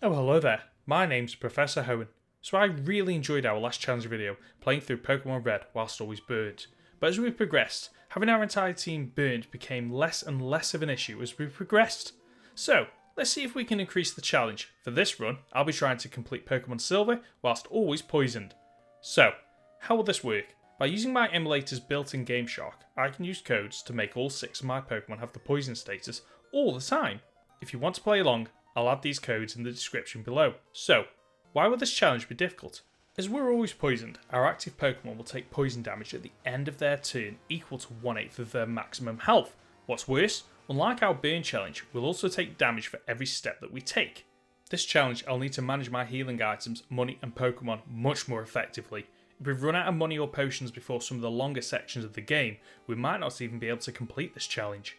Oh, hello there. My name's Professor Hohen. So I really enjoyed our last challenge video, playing through Pokemon Red whilst always burnt. But as we progressed, having our entire team burnt became less and less of an issue as we progressed. So, let's see if we can increase the challenge. For this run, I'll be trying to complete Pokemon Silver whilst always poisoned. So, how will this work? By using my emulator's built-in Gameshark, I can use codes to make all 6 of my Pokemon have the poison status all the time. If you want to play along, I'll add these codes in the description below. So, why will this challenge be difficult? As we're always poisoned, our active Pokemon will take poison damage at the end of their turn equal to 1/8 of their maximum health. What's worse, unlike our burn challenge, we'll also take damage for every step that we take. This challenge, I'll need to manage my healing items, money and Pokemon much more effectively. If we've run out of money or potions before some of the longer sections of the game, we might not even be able to complete this challenge.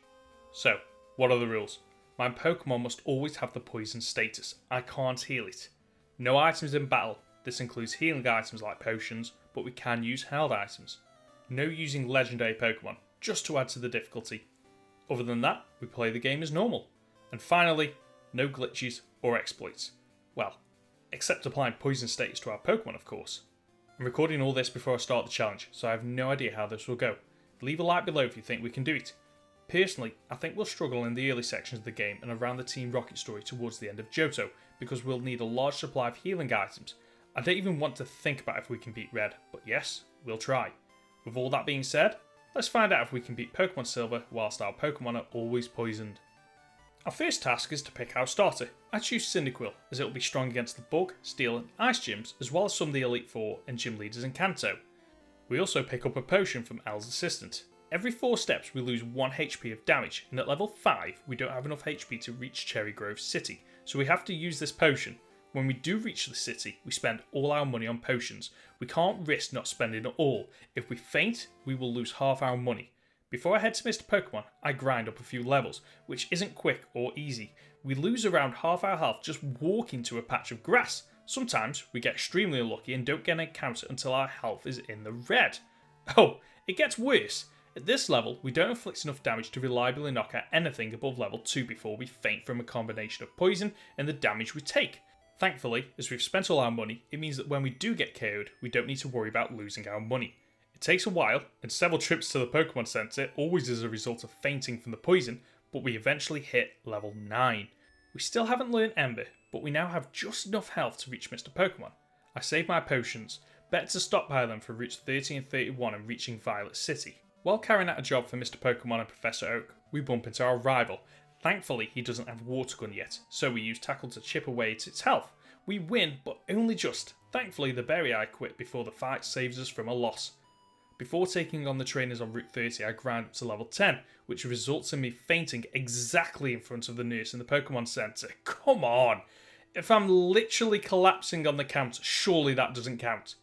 So, what are the rules? My Pokemon must always have the poison status. I can't heal it. No items in battle. This includes healing items like potions, but we can use held items. No using legendary Pokemon, just to add to the difficulty. Other than that, we play the game as normal. And finally, no glitches or exploits. Well, except applying poison status to our Pokemon, of course. I'm recording all this before I start the challenge, so I have no idea how this will go. Leave a like below if you think we can do it. Personally, I think we'll struggle in the early sections of the game and around the Team Rocket story towards the end of Johto, because we'll need a large supply of healing items. I don't even want to think about if we can beat Red, but yes, we'll try. With all that being said, let's find out if we can beat Pokemon Silver whilst our Pokemon are always poisoned. Our first task is to pick our starter. I choose Cyndaquil, as it will be strong against the Bug, Steel and Ice gyms, as well as some of the Elite Four and gym leaders in Kanto. We also pick up a potion from Elle's assistant. Every 4 steps we lose 1 HP of damage, and at level 5 we don't have enough HP to reach Cherry Grove City, so we have to use this potion. When we do reach the city, we spend all our money on potions. We can't risk not spending it all. If we faint, we will lose half our money. Before I head to Mr. Pokemon, I grind up a few levels, which isn't quick or easy. We lose around half our health just walking to a patch of grass. Sometimes we get extremely unlucky and don't get an encounter until our health is in the red. Oh, it gets worse. At this level, we don't inflict enough damage to reliably knock out anything above level 2 before we faint from a combination of poison and the damage we take. Thankfully, as we've spent all our money, it means that when we do get KO'd, we don't need to worry about losing our money. It takes a while, and several trips to the Pokemon Center, always as a result of fainting from the poison, but we eventually hit level 9. We still haven't learned Ember, but we now have just enough health to reach Mr. Pokemon. I save my potions, better to stockpile them for routes 30 and 31 and reaching Violet City. While carrying out a job for Mr. Pokemon and Professor Oak, we bump into our rival. Thankfully, he doesn't have Water Gun yet, so we use Tackle to chip away at its health. We win, but only just. Thankfully, the Berry Eye quit before the fight saves us from a loss. Before taking on the trainers on Route 30, I grind up to level 10, which results in me fainting exactly in front of the nurse in the Pokemon Center. Come on! If I'm literally collapsing on the counter, surely that doesn't count.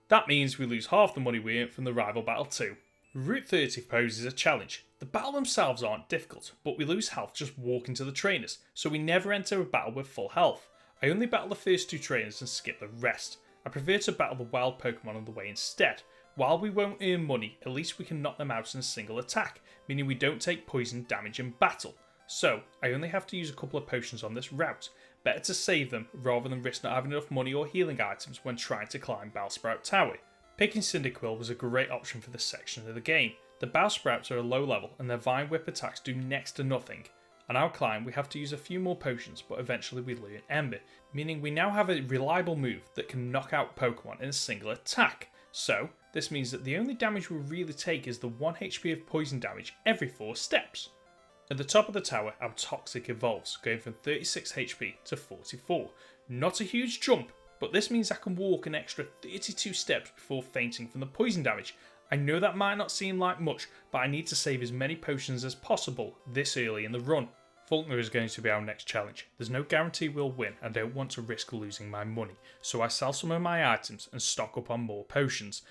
That means we lose half the money we earned from the rival battle too. Route 30 poses a challenge. The battle themselves aren't difficult, but we lose health just walking to the trainers, so we never enter a battle with full health. I only battle the first 2 trainers and skip the rest. I prefer to battle the wild Pokemon on the way instead. While we won't earn money, at least we can knock them out in a single attack, meaning we don't take poison damage in battle. So, I only have to use a couple of potions on this route. Better to save them rather than risk not having enough money or healing items when trying to climb Bellsprout Tower. Picking Cyndaquil was a great option for this section of the game. The Bellsprouts are a low level and their Vine Whip attacks do next to nothing. On our climb we have to use a few more potions, but eventually we learn Ember, meaning we now have a reliable move that can knock out Pokemon in a single attack. So, this means that the only damage we really take is the 1 HP of poison damage every 4 steps. At the top of the tower, our Toxic evolves, going from 36 HP to 44. Not a huge jump, but this means I can walk an extra 32 steps before fainting from the poison damage. I know that might not seem like much, but I need to save as many potions as possible this early in the run. Faulkner is going to be our next challenge. There's no guarantee we'll win and I don't want to risk losing my money, so I sell some of my items and stock up on more potions.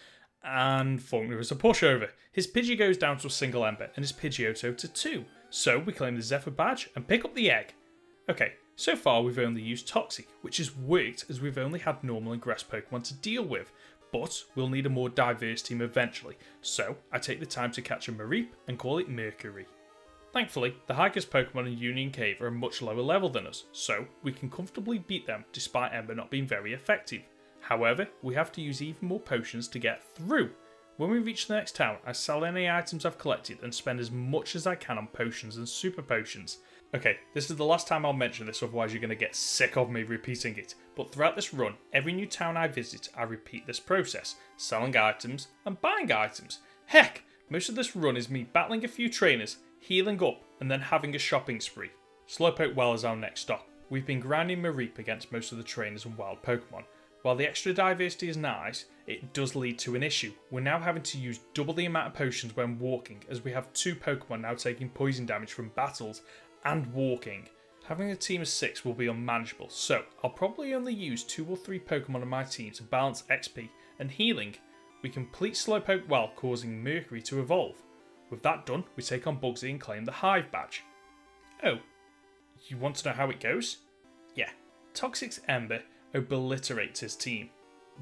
And Faulkner is a pushover. His Pidgey goes down to a single Ember and his Pidgeotto to 2, so we claim the Zephyr badge and pick up the egg. Okay, so far we've only used Toxic, which has worked as we've only had normal and grass Pokemon to deal with, but we'll need a more diverse team eventually, so I take the time to catch a Mareep and call it Mercury. Thankfully, the highest Pokemon in Union Cave are a much lower level than us, so we can comfortably beat them despite Ember not being very effective. However, we have to use even more potions to get through. When we reach the next town, I sell any items I've collected and spend as much as I can on potions and super potions. Okay, this is the last time I'll mention this, otherwise you're going to get sick of me repeating it. But throughout this run, every new town I visit, I repeat this process, selling items and buying items. Heck, most of this run is me battling a few trainers, healing up, and then having a shopping spree. Slowpoke Well is our next stop. We've been grinding Mareep against most of the trainers and wild Pokemon. While the extra diversity is nice, it does lead to an issue. We're now having to use double the amount of potions when walking, as we have 2 Pokemon now taking poison damage from battles and walking. Having a team of 6 will be unmanageable, so I'll probably only use 2 or 3 Pokemon on my team to balance XP and healing. We complete Slowpoke Well, causing Mercury to evolve. With that done, we take on Bugsy and claim the Hive badge. Oh, you want to know how it goes? Yeah, Toxic's Ember obliterates his team.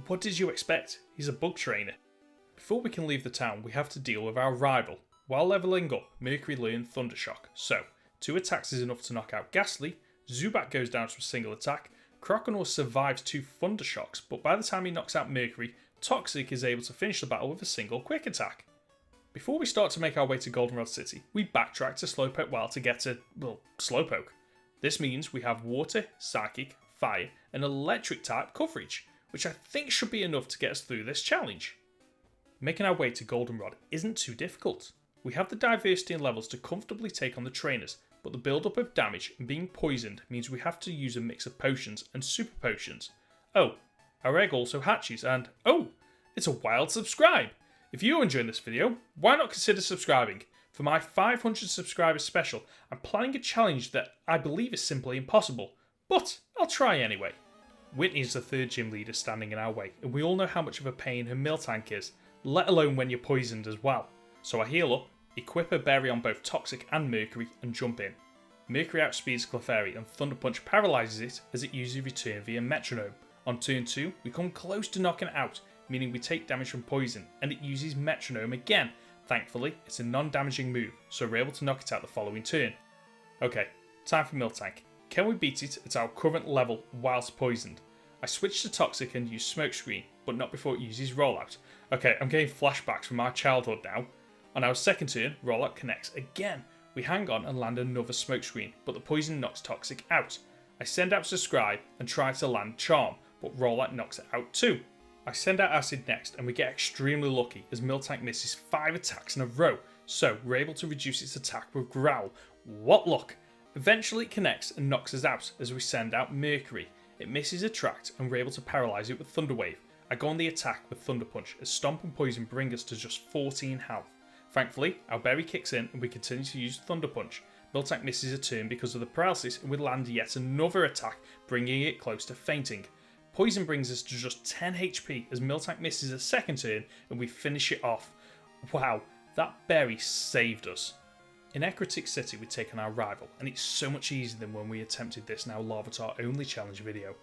What did you expect? He's a bug trainer. Before we can leave the town, we have to deal with our rival. While leveling up, Mercury learned Thundershock, so 2 attacks is enough to knock out Ghastly, Zubat goes down to a single attack, Croconaw survives 2 Thundershocks, but by the time he knocks out Mercury, Toxic is able to finish the battle with a single quick attack. Before we start to make our way to Goldenrod City, we backtrack to Slowpoke Well to get to, well, Slowpoke. This means we have Water, Psychic, Fire, and Electric type coverage, which I think should be enough to get us through this challenge. Making our way to Goldenrod isn't too difficult. We have the diversity and levels to comfortably take on the trainers, but the build-up of damage and being poisoned means we have to use a mix of potions and super potions. Oh, our egg also hatches, and oh, it's a wild subscribe! If you're enjoying this video, why not consider subscribing? For my 500 subscribers special, I'm planning a challenge that I believe is simply impossible, but I'll try anyway. Whitney is the 3rd gym leader standing in our way, and we all know how much of a pain her Miltank is, let alone when you're poisoned as well. So I heal up, equip a berry on both Toxic and Mercury, and jump in. Mercury outspeeds Clefairy and Thunder Punch paralyses it as it uses Return via Metronome. On turn 2, we come close to knocking it out, meaning we take damage from poison, and it uses Metronome again. Thankfully, it's a non-damaging move, so we're able to knock it out the following turn. Okay, time for Miltank. Can we beat it at our current level whilst poisoned? I switch to Toxic and use Smokescreen, but not before it uses Rollout. Okay, I'm getting flashbacks from our childhood now. On our second turn, Rollout connects again. We hang on and land another Smokescreen, but the poison knocks Toxic out. I send out Subscribe and try to land Charm, but Rollout knocks it out too. I send out Acid next, and we get extremely lucky as Miltank misses 5 attacks in a row, so we're able to reduce its attack with Growl. What luck! Eventually it connects and knocks us out as we send out Mercury. It misses Attract and we're able to paralyse it with Thunder Wave. I go on the attack with Thunder Punch as Stomp and Poison bring us to just 14 health. Thankfully, our berry kicks in and we continue to use Thunder Punch. Miltank misses a turn because of the paralysis and we land yet another attack, bringing it close to fainting. Poison brings us to just 10 HP as Miltank misses a second turn and we finish it off. Wow, that berry saved us. In Ecruteak City we take on our rival, and it's so much easier than when we attempted this now Larvitar only challenge video.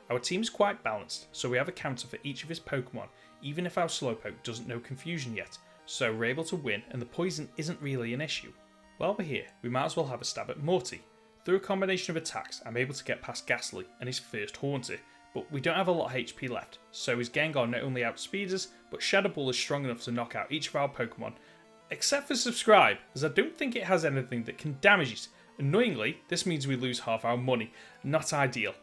Our team is quite balanced, so we have a counter for each of his Pokemon, even if our Slowpoke doesn't know Confusion yet, so we're able to win and the poison isn't really an issue. While we're here, we might as well have a stab at Morty. Through a combination of attacks, I'm able to get past Ghastly and his first Haunter, but we don't have a lot of HP left, so his Gengar not only outspeeds us, but Shadow Ball is strong enough to knock out each of our Pokemon, except for Subscribe, as I don't think it has anything that can damage it. Annoyingly, this means we lose half our money. Not ideal.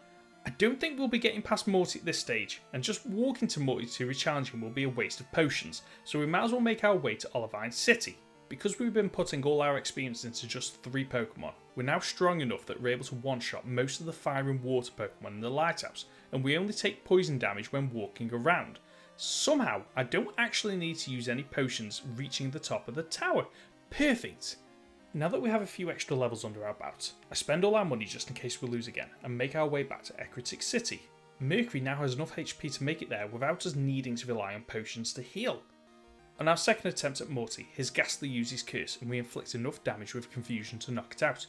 I don't think we'll be getting past Morty at this stage, and just walking to Morty to re-challenge him will be a waste of potions, so we might as well make our way to Olivine City. Because we've been putting all our experience into just 3 Pokemon, we're now strong enough that we're able to one-shot most of the fire and water Pokemon in the Lighthouse, and we only take poison damage when walking around. Somehow, I don't actually need to use any potions reaching the top of the tower. Perfect! Now that we have a few extra levels under our belt, I spend all our money just in case we lose again and make our way back to Ecruteak City. Mercury now has enough HP to make it there without us needing to rely on potions to heal. On our second attempt at Morty, his Ghastly uses Curse and we inflict enough damage with Confusion to knock it out.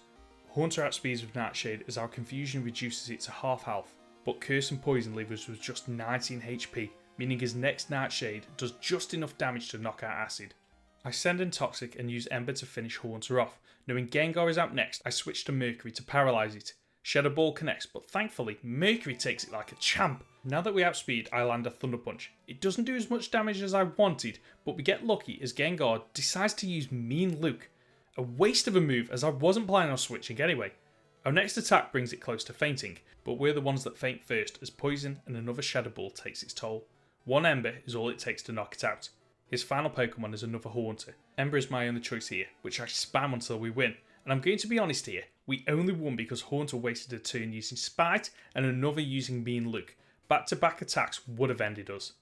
Haunter outspeeds with Nightshade as our Confusion reduces it to half health, but Curse and Poison leave us with just 19 HP, meaning his next Nightshade does just enough damage to knock out Acid. I send in Toxic and use Ember to finish Haunter off. Knowing Gengar is out next, I switch to Mercury to paralyse it. Shadow Ball connects, but thankfully, Mercury takes it like a champ. Now that we outspeed, I land a Thunder Punch. It doesn't do as much damage as I wanted, but we get lucky as Gengar decides to use Mean Luke. A waste of a move as I wasn't planning on switching anyway. Our next attack brings it close to fainting, but we're the ones that faint first as Poison and another Shadow Ball takes its toll. One Ember is all it takes to knock it out. His final Pokemon is another Haunter. Ember is my only choice here, which I spam until we win. And I'm going to be honest here, we only won because Haunter wasted a turn using Spite and another using Mean Luke. Back-to-back attacks would have ended us.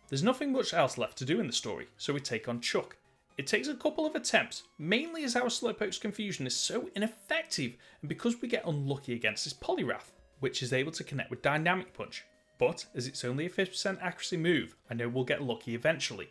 There's nothing much else left to do in the story, so we take on Chuck. It takes a couple of attempts, mainly as our Slowpoke's confusion is so ineffective and because we get unlucky against his Poliwrath, which is able to connect with Dynamic Punch. But as it's only a 50% accuracy move, I know we'll get lucky eventually.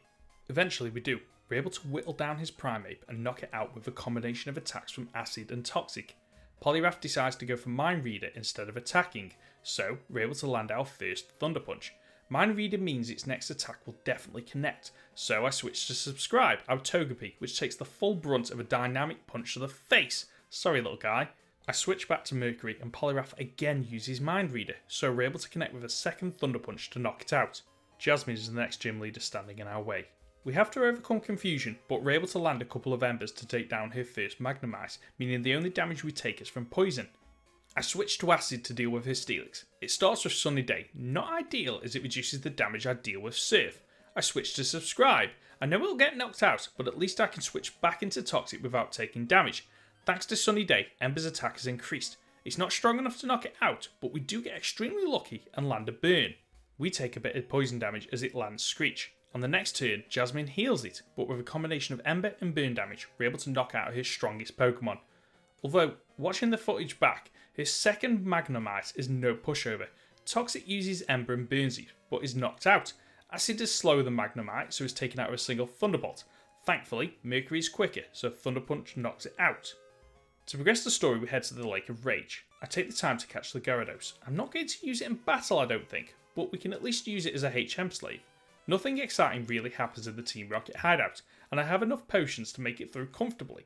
Eventually we do. We're able to whittle down his Primeape and knock it out with a combination of attacks from Acid and Toxic. Poliwrath decides to go for Mind Reader instead of attacking, so we're able to land our first Thunder Punch. Mind Reader means its next attack will definitely connect, so I switch to Subscribe, our Togepi, which takes the full brunt of a Dynamic Punch to the face. Sorry little guy. I switch back to Mercury and Poliwrath again uses Mind Reader, so we're able to connect with a second Thunder Punch to knock it out. Jasmine is the next gym leader standing in our way. We have to overcome confusion, but we're able to land a couple of Embers to take down her first Magnemite, meaning the only damage we take is from Poison. I switch to Acid to deal with his Steelix. It starts with Sunny Day, not ideal as it reduces the damage I deal with Surf. I switch to Subscribe. I know it'll get knocked out, but at least I can switch back into Toxic without taking damage. Thanks to Sunny Day, Ember's attack has increased. It's not strong enough to knock it out, but we do get extremely lucky and land a Burn. We take a bit of poison damage as it lands Screech. On the next turn, Jasmine heals it, but with a combination of Ember and Burn damage, we're able to knock out his strongest Pokemon. Although, watching the footage back, his second Magnemite is no pushover. Toxic uses Ember and burns it, but is knocked out. Acid is slower than Magnemite, so is taken out with a single Thunderbolt. Thankfully, Mercury is quicker, so Thunder Punch knocks it out. To progress the story, we head to the Lake of Rage. I take the time to catch the Gyarados. I'm not going to use it in battle, I don't think, but we can at least use it as a HM slave. Nothing exciting really happens in the Team Rocket hideout, and I have enough potions to make it through comfortably.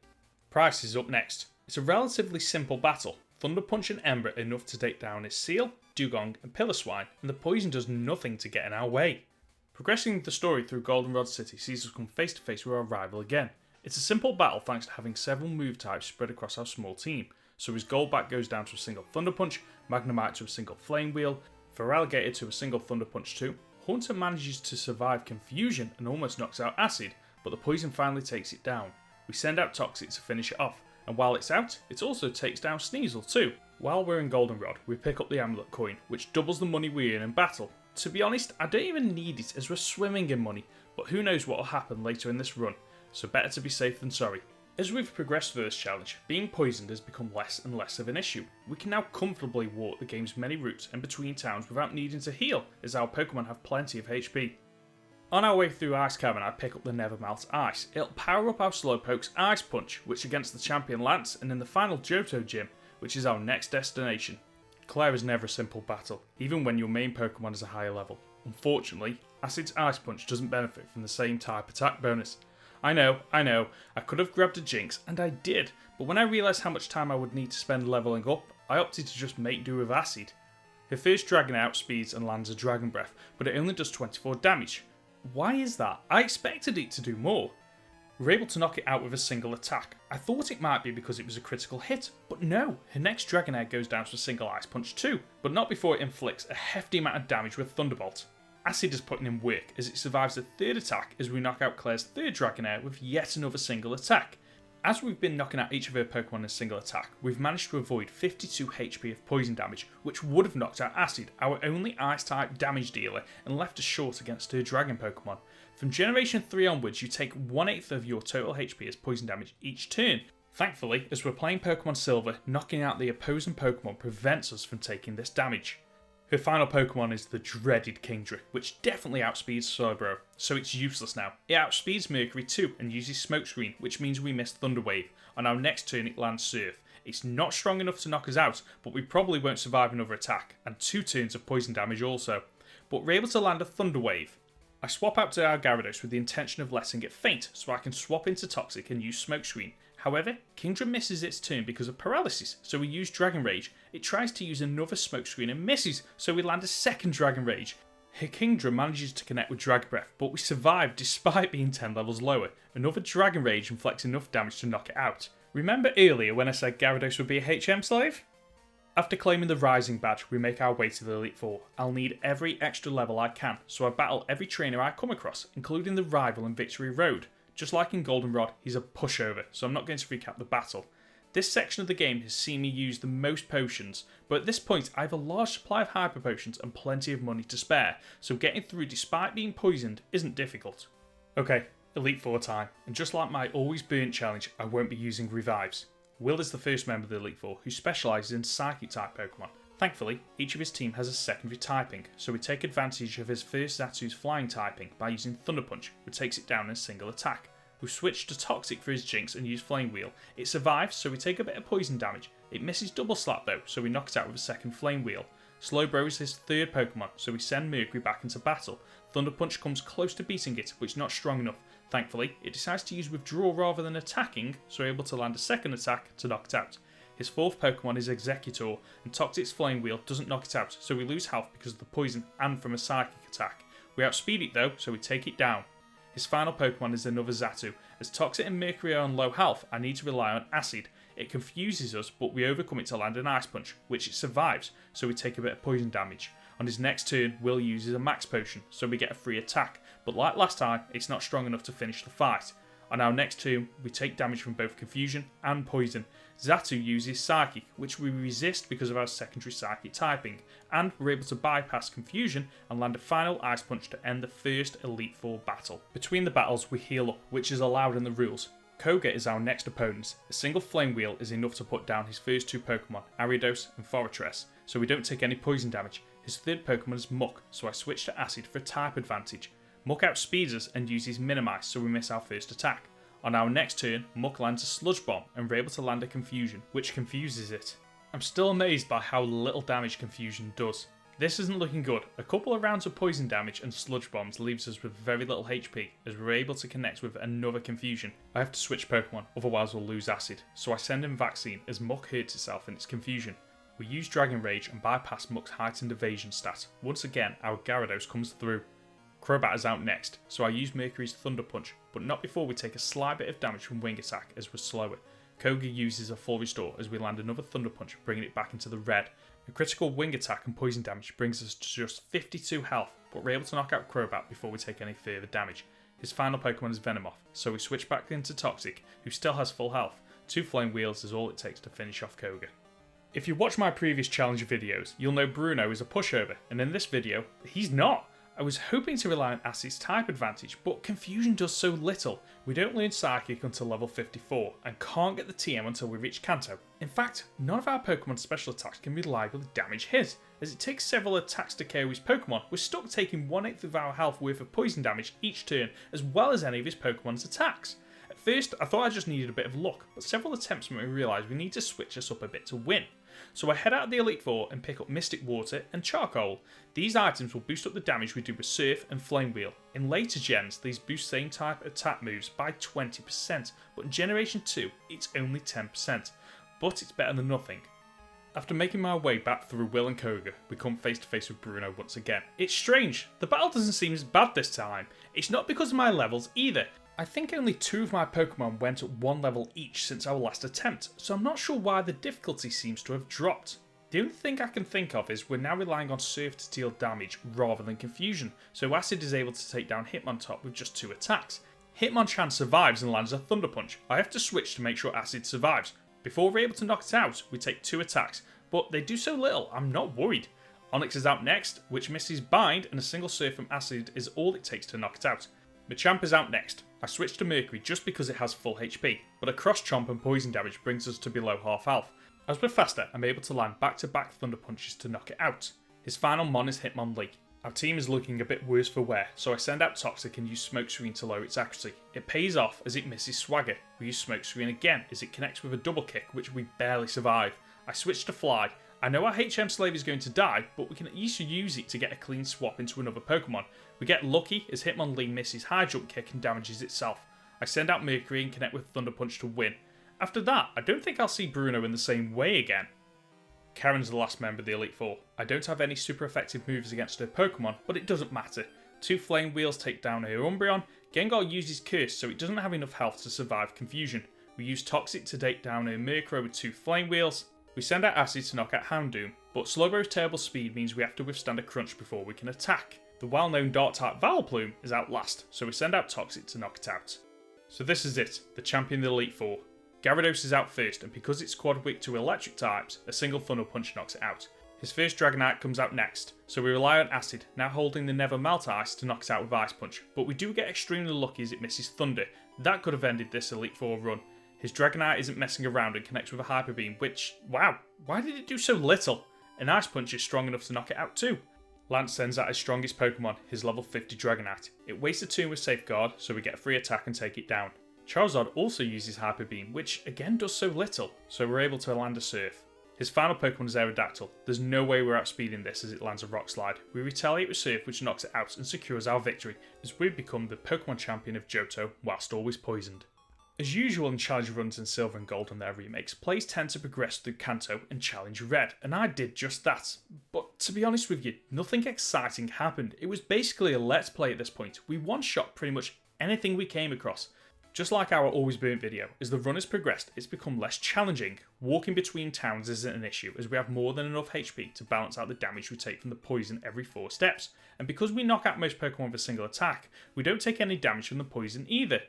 Price is up next. It's a relatively simple battle. Thunder Punch and Ember are enough to take down his Seal, Dugong and Piloswine, and the poison does nothing to get in our way. Progressing the story through Goldenrod City sees us come face to face with our rival again. It's a simple battle thanks to having several move types spread across our small team, so his Golbat goes down to a single Thunder Punch, Magnemite to a single Flame Wheel, Feraligatr to a single Thunder Punch too. Haunter manages to survive confusion and almost knocks out Acid, but the poison finally takes it down. We send out Toxic to finish it off, and while it's out, it also takes down Sneasel too. While we're in Goldenrod, we pick up the Amulet Coin, which doubles the money we earn in battle. To be honest, I don't even need it as we're swimming in money, but who knows what will happen later in this run, so better to be safe than sorry. As we've progressed through this challenge, being poisoned has become less and less of an issue. We can now comfortably walk the game's many routes and between towns without needing to heal, as our Pokemon have plenty of HP. On our way through Ice Cavern, I pick up the Nevermelt Ice. It'll power up our Slowpoke's Ice Punch, which against the champion Lance, and in the final Johto gym, which is our next destination. Claire is never a simple battle, even when your main Pokemon is a higher level. Unfortunately, Acid's Ice Punch doesn't benefit from the same type attack bonus. I know, I could have grabbed a Jinx, and I did, but when I realised how much time I would need to spend levelling up, I opted to just make do with Acid. Her first Dragon outspeeds and lands a Dragon Breath, but it only does 24 damage. Why is that? I expected it to do more. We're able to knock it out with a single attack. I thought it might be because it was a critical hit, but no, her next Dragonair goes down to a single Ice Punch too, but not before it inflicts a hefty amount of damage with Thunderbolt. Acid is putting in work as it survives the third attack as we knock out Claire's third Dragonair with yet another single attack. As we've been knocking out each of her Pokemon in a single attack, we've managed to avoid 52 HP of poison damage, which would have knocked out Acid, our only Ice-type damage dealer, and left us short against her Dragon Pokemon. From Generation 3 onwards, you take 1/8 of your total HP as poison damage each turn. Thankfully, as we're playing Pokemon Silver, knocking out the opposing Pokemon prevents us from taking this damage. Her final Pokemon is the dreaded Kingdra, which definitely outspeeds Slowbro, so it's useless now. It outspeeds Mercury too and uses Smokescreen, which means we miss Thunder Wave. On our next turn it lands Surf. It's not strong enough to knock us out, but we probably won't survive another attack, and 2 turns of poison damage also. But we're able to land a Thunder Wave. I swap out to our Gyarados with the intention of letting it faint so I can swap into Toxic and use Smokescreen. However, Kingdra misses its turn because of paralysis, so we use Dragon Rage. It tries to use another Smokescreen and misses, so we land a second Dragon Rage. Kingdra manages to connect with Dragon Breath, but we survive despite being 10 levels lower. Another Dragon Rage inflicts enough damage to knock it out. Remember earlier when I said Gyarados would be a HM slave? After claiming the Rising badge, we make our way to the Elite Four. I'll need every extra level I can, so I battle every trainer I come across, including the rival in Victory Road. Just like in Goldenrod, he's a pushover, so I'm not going to recap the battle. This section of the game has seen me use the most potions, but at this point I have a large supply of hyper potions and plenty of money to spare, so getting through despite being poisoned isn't difficult. Okay, Elite Four time, and just like my always burnt challenge, I won't be using revives. Will is the first member of the Elite Four who specialises in Psychic type Pokemon. Thankfully, each of his team has a secondary typing, so we take advantage of his first Zatu's flying typing by using Thunder Punch, which takes it down in a single attack. We've switched to Toxic for his Jinx and use Flame Wheel. It survives, so we take a bit of poison damage. It misses Double Slap though, so we knock it out with a second Flame Wheel. Slowbro is his third Pokemon, so we send Mercury back into battle. Thunder Punch comes close to beating it, but it's not strong enough. Thankfully, it decides to use Withdraw rather than attacking, so we're able to land a second attack to knock it out. His fourth Pokemon is Executor, and Toxic's Flame Wheel doesn't knock it out, so we lose health because of the poison and from a Psychic attack. We outspeed it though, so we take it down. His final Pokemon is another Zatu. As Toxic and Mercury are on low health, I need to rely on Acid. It confuses us, but we overcome it to land an Ice Punch, which it survives, so we take a bit of poison damage. On his next turn, Will uses a Max Potion, so we get a free attack, but like last time, it's not strong enough to finish the fight. On our next turn, we take damage from both Confusion and Poison. Zatu uses Psychic, which we resist because of our secondary Psychic typing, and we're able to bypass Confusion and land a final Ice Punch to end the first Elite Four battle. Between the battles, we heal up, which is allowed in the rules. Koga is our next opponent. A single Flame Wheel is enough to put down his first two Pokemon, Ariados and Forretress, so we don't take any poison damage. His third Pokemon is Muck, so I switch to Acid for a type advantage. Muck outspeeds us and uses Minimize, so we miss our first attack. On our next turn, Muck lands a Sludge Bomb and we're able to land a Confusion, which confuses it. I'm still amazed by how little damage Confusion does. This isn't looking good. A couple of rounds of poison damage and Sludge Bombs leaves us with very little HP, as we're able to connect with another Confusion. I have to switch Pokemon, otherwise we'll lose Acid, so I send in Vaccine as Muck hurts itself in its Confusion. We use Dragon Rage and bypass Muck's heightened evasion stat. Once again, our Gyarados comes through. Crobat is out next, so I use Mercury's Thunder Punch, but not before we take a slight bit of damage from Wing Attack as we're slower. Koga uses a full restore as we land another Thunder Punch, bringing it back into the red. A critical Wing Attack and poison damage brings us to just 52 health, but we're able to knock out Crobat before we take any further damage. His final Pokemon is Venomoth, so we switch back into Toxic, who still has full health. 2 Flame Wheels is all it takes to finish off Koga. If you watch my previous challenge videos, you'll know Bruno is a pushover, and in this video, he's not. I was hoping to rely on Acid's type advantage, but Confusion does so little. We don't learn Psychic until level 54, and can't get the TM until we reach Kanto. In fact, none of our Pokemon's special attacks can reliably damage his. As it takes several attacks to KO his Pokemon, we're stuck taking 1/8 of our health worth of poison damage each turn, as well as any of his Pokemon's attacks. At first, I thought I just needed a bit of luck, but several attempts made me realise we need to switch this up a bit to win. So I head out of the Elite Four and pick up Mystic Water and Charcoal. These items will boost up the damage we do with Surf and Flame Wheel. In later gens, these boost same type attack moves by 20%, but in Generation 2, it's only 10%. But it's better than nothing. After making my way back through Will and Koga, we come face to face with Bruno once again. It's strange, the battle doesn't seem as bad this time. It's not because of my levels either. I think only 2 of my Pokemon went at 1 level each since our last attempt, so I'm not sure why the difficulty seems to have dropped. The only thing I can think of is we're now relying on Surf to deal damage rather than Confusion, so Acid is able to take down Hitmontop with just 2 attacks. Hitmonchan survives and lands a Thunder Punch. I have to switch to make sure Acid survives. Before we're able to knock it out, we take 2 attacks, but they do so little, I'm not worried. Onix is out next, which misses Bind, and a single Surf from Acid is all it takes to knock it out. Machamp is out next. I switched to Mercury just because it has full HP, but a Cross Chomp and poison damage brings us to below half health. As we're faster, I'm able to land back-to-back Thunder Punches to knock it out. His final Mon is Hitmonlee. Our team is looking a bit worse for wear, so I send out Toxic and use Smokescreen to lower its accuracy. It pays off as it misses Swagger. We use Smokescreen again as it connects with a double kick, which we barely survive. I switch to Fly, I know our HM Slave is going to die, but we can easily use it to get a clean swap into another Pokemon. We get lucky as Hitmonlee misses high jump kick and damages itself. I send out Mercury and connect with Thunder Punch to win. After that, I don't think I'll see Bruno in the same way again. Karen's the last member of the Elite Four. I don't have any super effective moves against her Pokemon, but it doesn't matter. 2 Flame Wheels take down her Umbreon. Gengar uses Curse so it doesn't have enough health to survive Confusion. We use Toxic to take down her Murkrow with 2 Flame Wheels. We send out Acid to knock out Houndoom, but Slowbro's terrible speed means we have to withstand a crunch before we can attack. The well-known Dark-type Vileplume is out last, so we send out Toxic to knock it out. So this is it, the champion of the Elite Four. Gyarados is out first, and because it's quad weak to electric types, a single Thunder Punch knocks it out. His first Dragonite comes out next, so we rely on Acid, now holding the Never Melt Ice, to knock it out with Ice Punch, but we do get extremely lucky as it misses Thunder. That could have ended this Elite Four run. His Dragonite isn't messing around and connects with a Hyper Beam, which, wow, why did it do so little? An Ice Punch is strong enough to knock it out too. Lance sends out his strongest Pokemon, his level 50 Dragonite. It wastes a turn with Safeguard, so we get a free attack and take it down. Charizard also uses Hyper Beam, which again does so little, so we're able to land a Surf. His final Pokemon is Aerodactyl. There's no way we're outspeeding this as it lands a Rock Slide. We retaliate with Surf, which knocks it out and secures our victory, as we become the Pokemon champion of Johto, whilst always poisoned. As usual in challenge runs in Silver and Gold and their remakes, players tend to progress through Kanto and challenge Red, and I did just that. But to be honest with you, nothing exciting happened. It was basically a let's play at this point. We one-shot pretty much anything we came across. Just like our Always Burnt video, as the run has progressed, it's become less challenging. Walking between towns isn't an issue, as we have more than enough HP to balance out the damage we take from the poison every 4 steps. And because we knock out most Pokemon with a single attack, we don't take any damage from the poison either.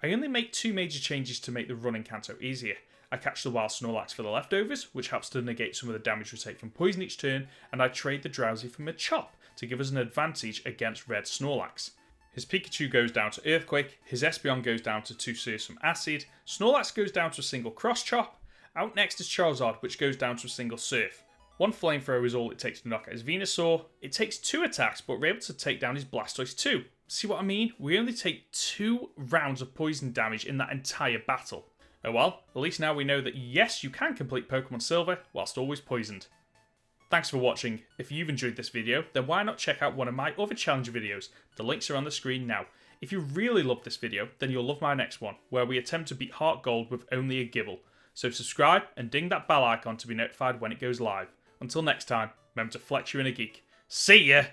I only make 2 major changes to make the run in Kanto easier. I catch the wild Snorlax for the leftovers, which helps to negate some of the damage we take from poison each turn, and I trade the Drowsy from a Chop to give us an advantage against Red Snorlax. His Pikachu goes down to Earthquake, his Espeon goes down to 2 Surfs from Acid, Snorlax goes down to a single Cross Chop, out next is Charizard, which goes down to a single Surf. 1 Flamethrower is all it takes to knock out his Venusaur. It takes 2 attacks, but we're able to take down his Blastoise too. See what I mean? We only take 2 rounds of poison damage in that entire battle. Oh well, at least now we know that yes, you can complete Pokemon Silver whilst always poisoned. Thanks for watching. If you've enjoyed this video, then why not check out one of my other challenge videos? The links are on the screen now. If you really love this video, then you'll love my next one, where we attempt to beat Heart Gold with only a Gible. So subscribe and ding that bell icon to be notified when it goes live. Until next time, remember to flex your inner geek. See ya!